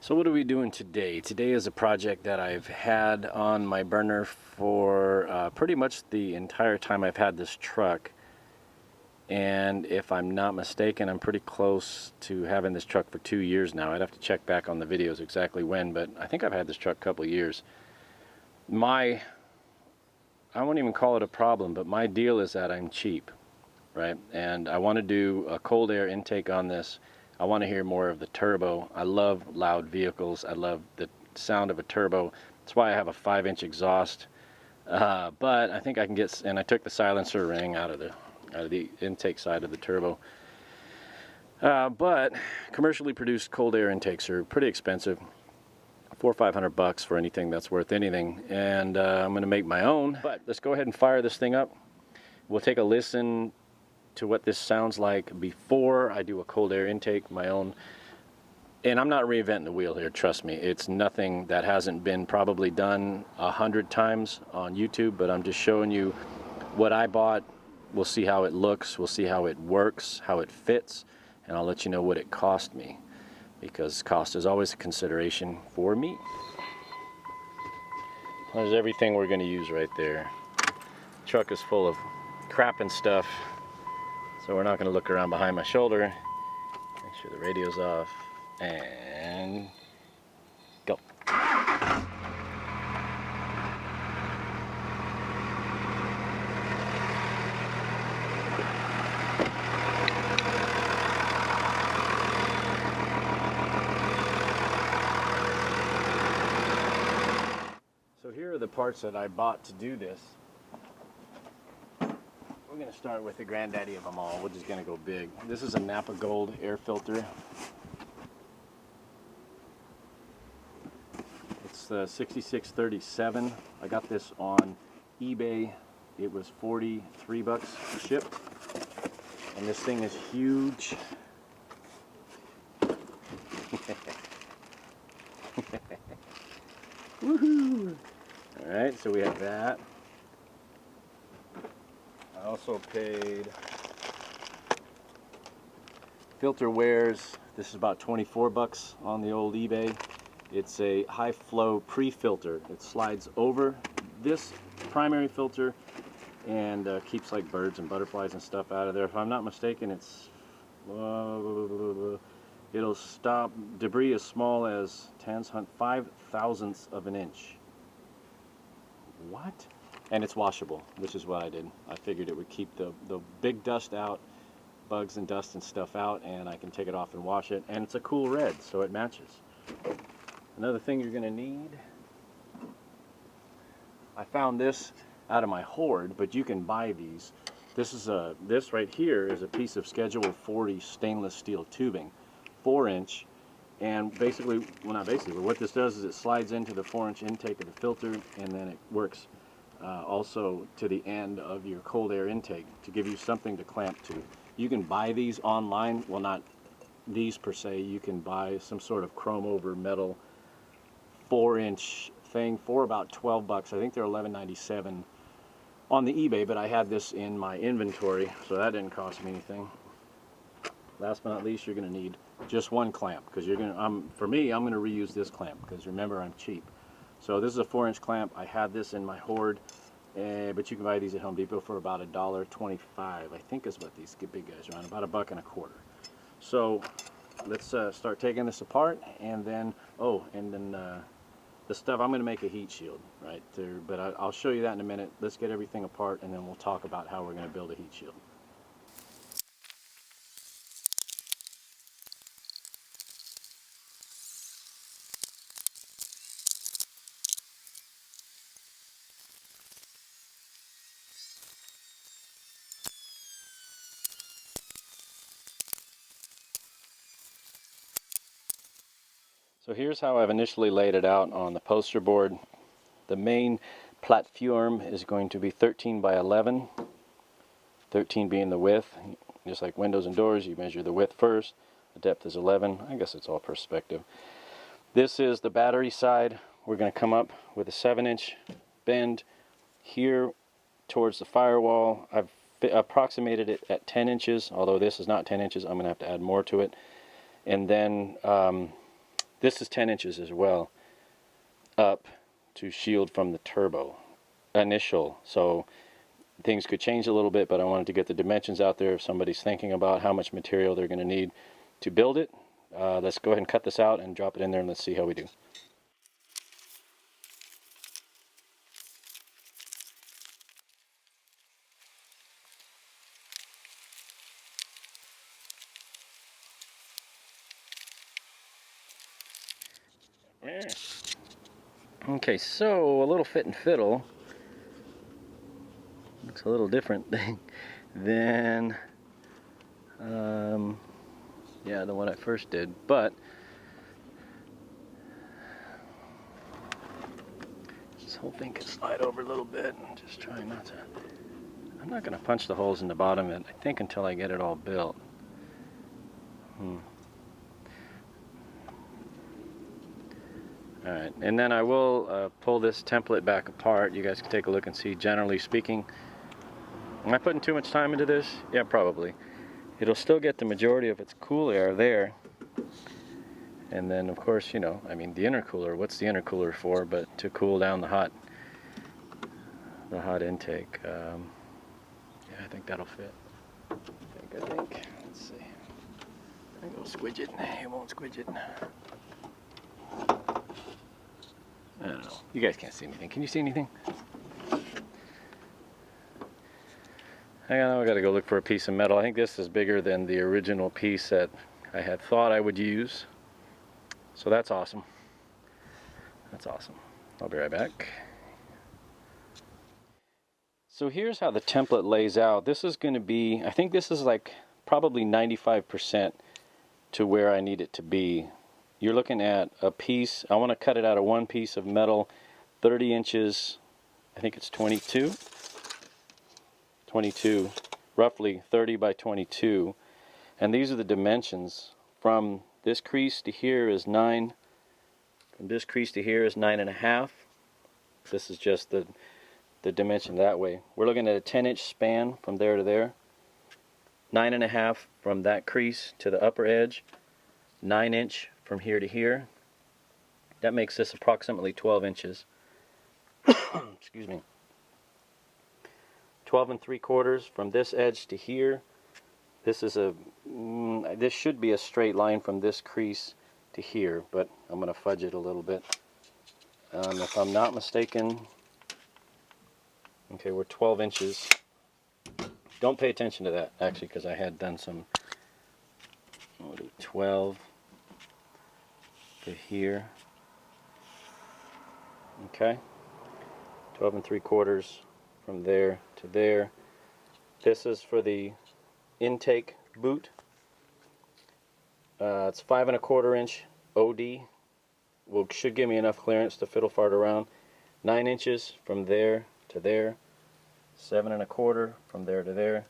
So what are we doing today? Today is a project that I've had on my burner for pretty much the entire time I've had this truck. And if I'm not mistaken, I'm pretty close to having this truck for 2 years now. I'd have to check back on the videos exactly when, but I think I've had this truck a couple of years. I won't even call it a problem, but my deal is that I'm cheap, right? And I want to do a cold air intake on this. I want to hear more of the turbo. I love loud vehicles. I love the sound of a turbo. That's why I have a 5-inch exhaust. But I think I can get, and I took the silencer ring out of the intake side of the turbo. But commercially produced cold air intakes are pretty expensive. $400 or $500 for anything that's worth anything. And I'm going to make my own. But let's go ahead and fire this thing up. We'll take a listen to what this sounds like before I do a cold air intake, my own. And I'm not reinventing the wheel here, trust me. It's nothing that hasn't been probably done 100 times on YouTube, but I'm just showing you what I bought. We'll see how it looks, we'll see how it works, how it fits, and I'll let you know what it cost me, because cost is always a consideration for me. There's everything we're going to use right there. The truck is full of crap and stuff. So we're not going to look around behind my shoulder. Make sure the radio's off. And go. So here are the parts that I bought to do this. We're going to start with the granddaddy of them all. We're just going to go big. This is a Napa Gold air filter. It's the 6637. I got this on eBay. It was $43 shipped. And this thing is huge. Woohoo! Alright, so we have that. I also paid filter wears. This is about $24 on the old eBay. It's a high flow pre-filter. It slides over this primary filter and keeps like birds and butterflies and stuff out of there. If I'm not mistaken, it's it'll stop debris as small as 5/1000ths of an inch. What? And it's washable, which is what I did. I figured it would keep the big dust out, bugs and dust and stuff out, and I can take it off and wash it. And it's a cool red, so it matches. Another thing you're gonna need, I found this out of my hoard, but you can buy these. This right here is a piece of Schedule 40 stainless steel tubing, 4-inch, and basically, well not basically, but what this does is it slides into the 4-inch intake of the filter, and then it works also to the end of your cold air intake to give you something to clamp to. You can buy these online, well not these per se, you can buy some sort of chrome over metal 4-inch thing for about $12. I think they're $11.97 on the eBay, but I had this in my inventory, so that didn't cost me anything. Last but not least, you're going to need just one clamp, because you're going to, for me, I'm going to reuse this clamp, because remember, I'm cheap. So this is a 4-inch clamp. I had this in my hoard, but you can buy these at Home Depot for about $1.25. I think is what these big guys are on, about $1.25. So let's start taking this apart, and then the stuff, I'm going to make a heat shield right there, but I'll show you that in a minute. Let's get everything apart, and then we'll talk about how we're going to build a heat shield. So here's how I've initially laid it out on the poster board. The main platform is going to be 13 by 11, 13 being the width. Just like windows and doors, you measure the width first. The depth is 11. I guess it's all perspective. This is the battery side. We're going to come up with a 7-inch bend here towards the firewall. I've approximated it at 10 inches, although this is not 10 inches. I'm going to have to add more to it. And then This is 10 inches as well, up to shield from the turbo initial. So things could change a little bit, but I wanted to get the dimensions out there if somebody's thinking about how much material they're going to need to build it. Let's go ahead and cut this out and drop it in there, and let's see how we do. Okay, so a little fit and fiddle. Looks a little different than yeah, the one I first did, but this whole thing can slide over a little bit. Just trying not to. I'm not going to punch the holes in the bottom of it, I think, until I get it all built. Alright, and then I will pull this template back apart. You guys can take a look and see, generally speaking. Am I putting too much time into this? Yeah, probably. It'll still get the majority of its cool air there. And then, of course, you know, I mean, the intercooler, what's the intercooler for but to cool down the hot intake. Yeah, I think that'll fit. I think. Let's see. I think it'll squidge it. It won't squidge it. I don't know. You guys can't see anything. Can you see anything? Hang on, I gotta go look for a piece of metal. I think this is bigger than the original piece that I had thought I would use. So that's awesome. That's awesome. I'll be right back. So here's how the template lays out. This is going to be, I think this is like probably 95% to where I need it to be. You're looking at a piece, I want to cut it out of one piece of metal, 30 inches, I think it's 22, roughly 30 by 22. And these are the dimensions. From this crease to here is 9, from this crease to here is 9.5. This is just the dimension that way. We're looking at a 10-inch span from there to there. 9.5 from that crease to the upper edge. 9-inch from here to here. That makes this approximately 12 inches. Excuse me. 12 3/4 from this edge to here. This is this should be a straight line from this crease to here, but I'm going to fudge it a little bit. If I'm not mistaken, okay, we're 12 inches. Don't pay attention to that, actually, because I had done some. We'll do 12 to here. Okay. 12 3/4 from there to there. This is for the intake boot. It's 5 1/4 inch OD. Should give me enough clearance to fiddle fart around. 9 inches from there to there. 7 1/4 from there to there.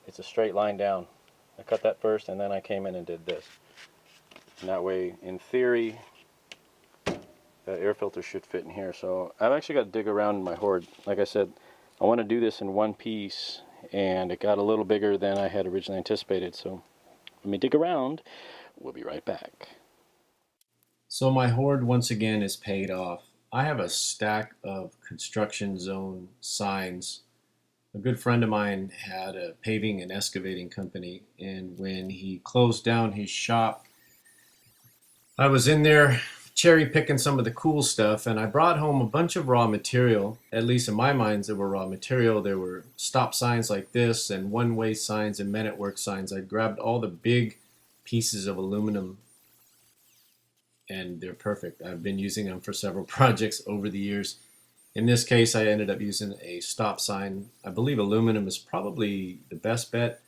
It's a straight line down. I cut that first and then I came in and did this. And that way, in theory, the air filter should fit in here. So I've actually got to dig around in my hoard. Like I said, I want to do this in one piece, and it got a little bigger than I had originally anticipated. So let me dig around. We'll be right back. So my hoard once again is paid off. I have a stack of construction zone signs. A good friend of mine had a paving and excavating company, and when he closed down his shop, I was in there cherry picking some of the cool stuff, and I brought home a bunch of raw material. At least in my minds, there were raw material. There were stop signs like this and one-way signs and men at work signs. I grabbed all the big pieces of aluminum, and they're perfect. I've been using them for several projects over the years. In this case, I ended up using a stop sign. I believe aluminum is probably the best bet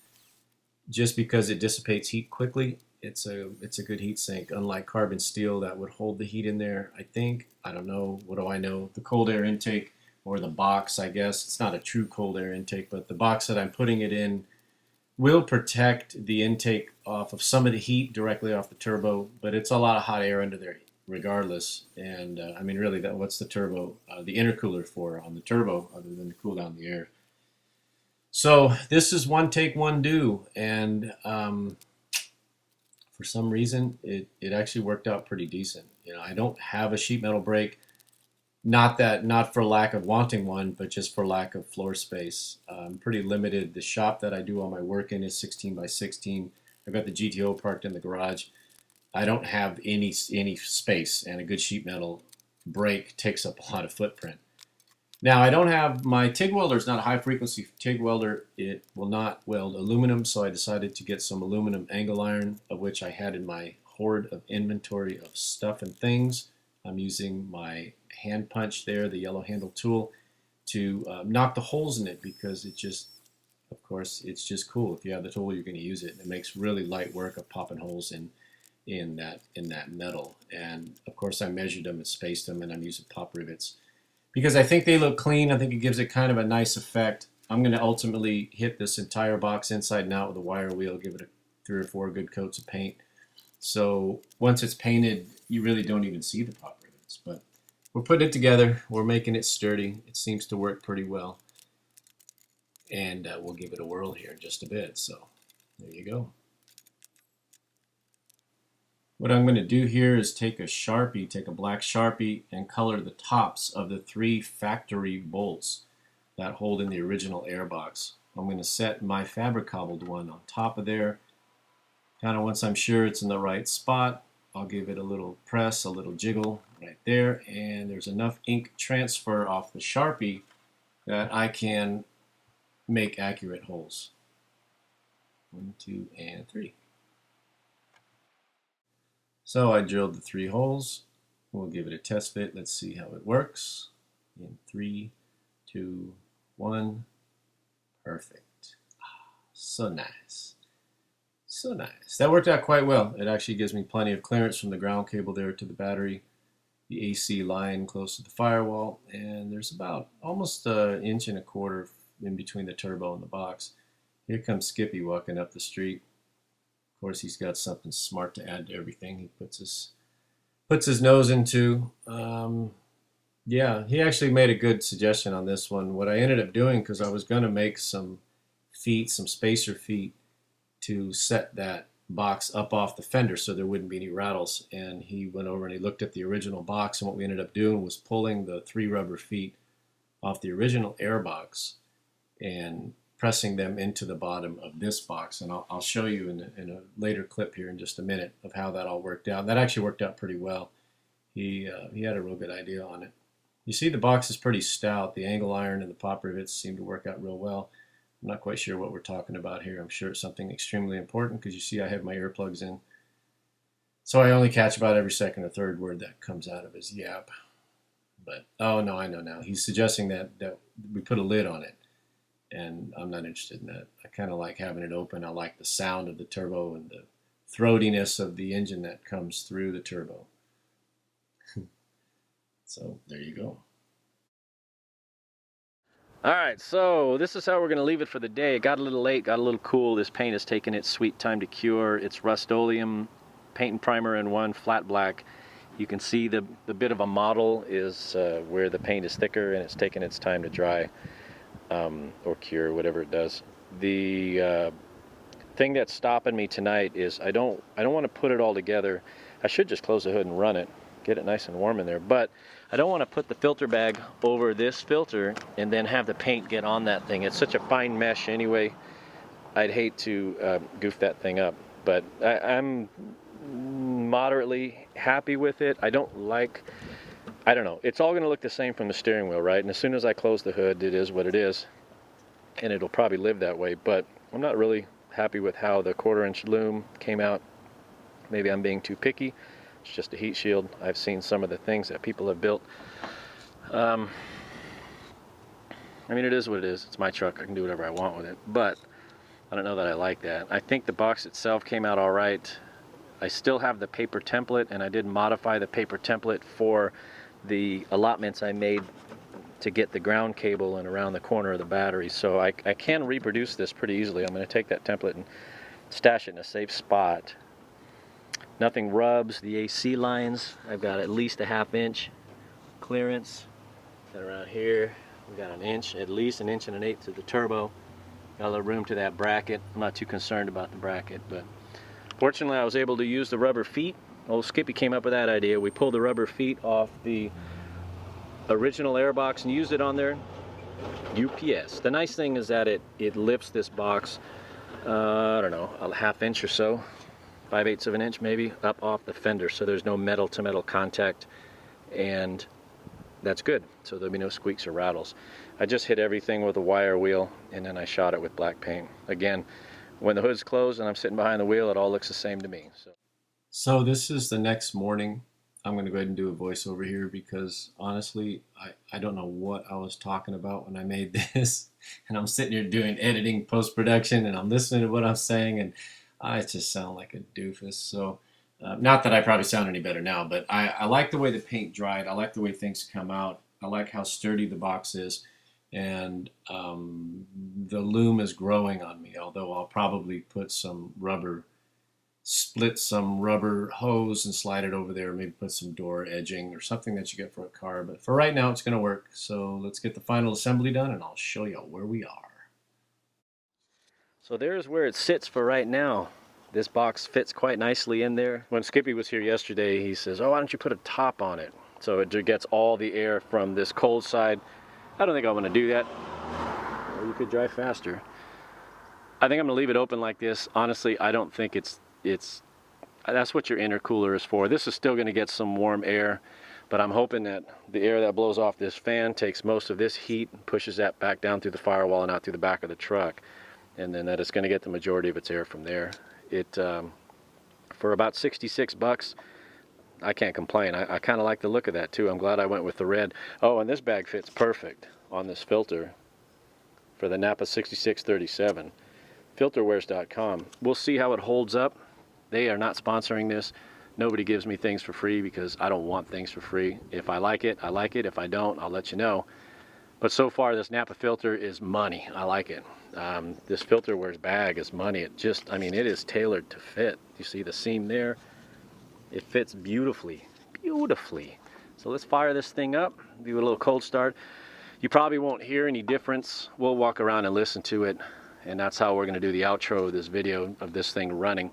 just because it dissipates heat quickly. It's a good heat sink, unlike carbon steel that would hold the heat in there, I think. I don't know. What do I know? The cold air intake, or the box, I guess. It's not a true cold air intake, but the box that I'm putting it in will protect the intake off of some of the heat directly off the turbo, but it's a lot of hot air under there regardless. And I mean, really, what's the turbo, the intercooler for on the turbo other than to cool down the air? So this is one take, one do. And for some reason, it actually worked out pretty decent. You know, I don't have a sheet metal brake. Not for lack of wanting one, but just for lack of floor space. I'm pretty limited. The shop that I do all my work in is 16 by 16. I've got the GTO parked in the garage. I don't have any space, and a good sheet metal brake takes up a lot of footprint. Now, I don't have my TIG welder is not a high frequency TIG welder. It will not weld aluminum, so I decided to get some aluminum angle iron, of which I had in my hoard of inventory of stuff and things. I'm using my hand punch there, the yellow handle tool, to knock the holes in it, because it just, of course, it's just cool. If you have the tool, you're going to use it. It makes really light work of popping holes in that metal. And of course, I measured them and spaced them, and I'm using pop rivets because I think they look clean. I think it gives it kind of a nice effect. I'm going to ultimately hit this entire box inside and out with a wire wheel, give it 3 or 4 good coats of paint. So once it's painted, you really don't even see the pop rivets. But we're putting it together. We're making it sturdy. It seems to work pretty well. And we'll give it a whirl here in just a bit. So there you go. What I'm going to do here is take a Sharpie, take a black Sharpie, and color the tops of the 3 factory bolts that hold in the original airbox. I'm going to set my fabric cobbled one on top of there. Kind of once I'm sure it's in the right spot, I'll give it a little press, a little jiggle right there, and there's enough ink transfer off the Sharpie that I can make accurate holes. 1, 2, and 3. So I drilled the 3 holes. We'll give it a test fit. Let's see how it works. In 3, 2, 1. Perfect. So nice. So nice. That worked out quite well. It actually gives me plenty of clearance from the ground cable there to the battery, the AC line close to the firewall, and there's about almost an inch and a quarter in between the turbo and the box. Here comes Skippy walking up the street. Of course, he's got something smart to add to everything. He puts his nose into. Yeah, he actually made a good suggestion on this one. What I ended up doing, because I was going to make some feet, some spacer feet, to set that box up off the fender so there wouldn't be any rattles. And he went over and he looked at the original box, and what we ended up doing was pulling the 3 rubber feet off the original airbox and pressing them into the bottom of this box. And I'll show you in a later clip here in just a minute of how that all worked out. That actually worked out pretty well. He had a real good idea on it. You see the box is pretty stout. The angle iron and the pop rivets seem to work out real well. I'm not quite sure what we're talking about here. I'm sure it's something extremely important, because you see I have my earplugs in. So I only catch about every second or third word that comes out of his yap. But, oh no, I know now. He's suggesting that we put a lid on it. And I'm not interested in that. I kind of like having it open. I like the sound of the turbo and the throatiness of the engine that comes through the turbo. So there you go. All right, so this is how we're going to leave it for the day. It got a little late, got a little cool. This paint has taken its sweet time to cure. It's Rust-Oleum paint and primer in one, flat black. You can see the bit of a model is where the paint is thicker, and it's taken its time to dry. Or cure, whatever it does. The thing that's stopping me tonight is I don't want to put it all together. I should just close the hood and run it, get it nice and warm in there, but I don't want to put the filter bag over this filter and then have the paint get on that thing. It's such a fine mesh anyway. I'd hate to goof that thing up, but I'm moderately happy with it. I don't know. It's all going to look the same from the steering wheel, right? And as soon as I close the hood, it is what it is. And it'll probably live that way. But I'm not really happy with how the 1/4-inch loom came out. Maybe I'm being too picky. It's just a heat shield. I've seen some of the things that people have built. I mean, it is what it is. It's my truck. I can do whatever I want with it. But I don't know that I like that. I think the box itself came out all right. I still have the paper template, and I did modify the paper template for the allotments I made to get the ground cable and around the corner of the battery. So I can reproduce this pretty easily. I'm going to take that template and stash it in a safe spot. Nothing rubs. The AC lines, I've got at least a 1/2 inch clearance. And around here, we've got an inch, at least 1 1/8 inches to the turbo. Got a little room to that bracket. I'm not too concerned about the bracket, but Fortunately, I was able to use the rubber feet. Old Skippy came up with that idea. We pulled the rubber feet off the original airbox and used it on there. UPS. The nice thing is that it lifts this box, I don't know, a ½ inch or so, 5/8 of an inch maybe, up off the fender, so there's no metal to metal contact, and that's good, so there'll be no squeaks or rattles. I just hit everything with a wire wheel, and then I shot it with black paint. Again, when the hood's closed and I'm sitting behind the wheel, it all looks the same to me. So this is the next morning. I'm going to go ahead and do a voiceover here because honestly, I don't know what I was talking about when I made this. And I'm sitting here doing editing, post-production, and I'm listening to what I'm saying, and I just sound like a doofus. So not that I probably sound any better now, but I like the way the paint dried. I like the way things come out. I like how sturdy the box is. And the loom is growing on me, although I'll probably put some rubber, split some rubber hose and slide it over there, maybe put some door edging or something that you get for a car. But for right now, it's going to work. So let's get the final assembly done and I'll show you where we are. So there's where it sits for right now. This box fits quite nicely in there. When Skippy was here yesterday, he says, oh, why don't you put a top on it? So it gets all the air from this cold side. I don't think I'm going to do that. Or you could drive faster. I think I'm going to leave it open like this. Honestly, I don't think that's what your intercooler is for. This is still going to get some warm air, but I'm hoping that the air that blows off this fan takes most of this heat and pushes that back down through the firewall and out through the back of the truck, and then that it's going to get the majority of its air from there. For about 66 bucks, I can't complain. I kind of like the look of that too. I'm glad I went with the red. Oh, and this bag fits perfect on this filter for the Napa 6637. Filterwares.com. We'll see how it holds up. They are not sponsoring this. Nobody gives me things for free because I don't want things for free. If I like it, I like it. If I don't, I'll let you know. But so far, this Napa filter is money. I like it. This Filterwares bag is money. It is tailored to fit. You see the seam there? It fits beautifully, beautifully. So let's fire this thing up, do a little cold start. You probably won't hear any difference. We'll walk around and listen to it, and that's how we're going to do the outro of this video of this thing running.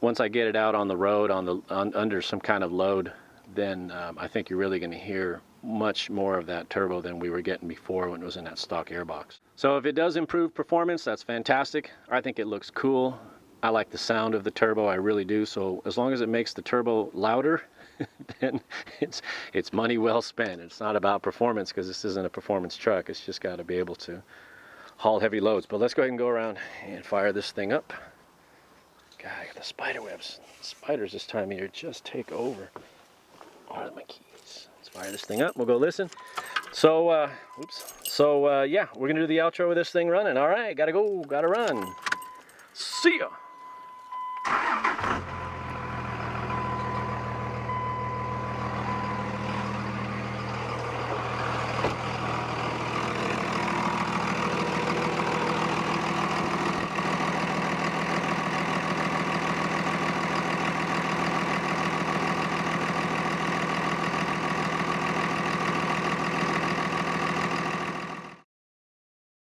Once I get it out on the road, under some kind of load, then I think you're really going to hear much more of that turbo than we were getting before when it was in that stock airbox. So if it does improve performance, that's fantastic. I think it looks cool. I like the sound of the turbo, I really do. So as long as it makes the turbo louder, then it's money well spent. It's not about performance because this isn't a performance truck. It's just got to be able to haul heavy loads. But let's go ahead and go around and fire this thing up. God, I got the spider webs. Spiders this time of year just take over. Where's my keys? Let's fire this thing up. We'll go listen. So, yeah, we're going to do the outro with this thing running. All right, got to go, got to run. See ya.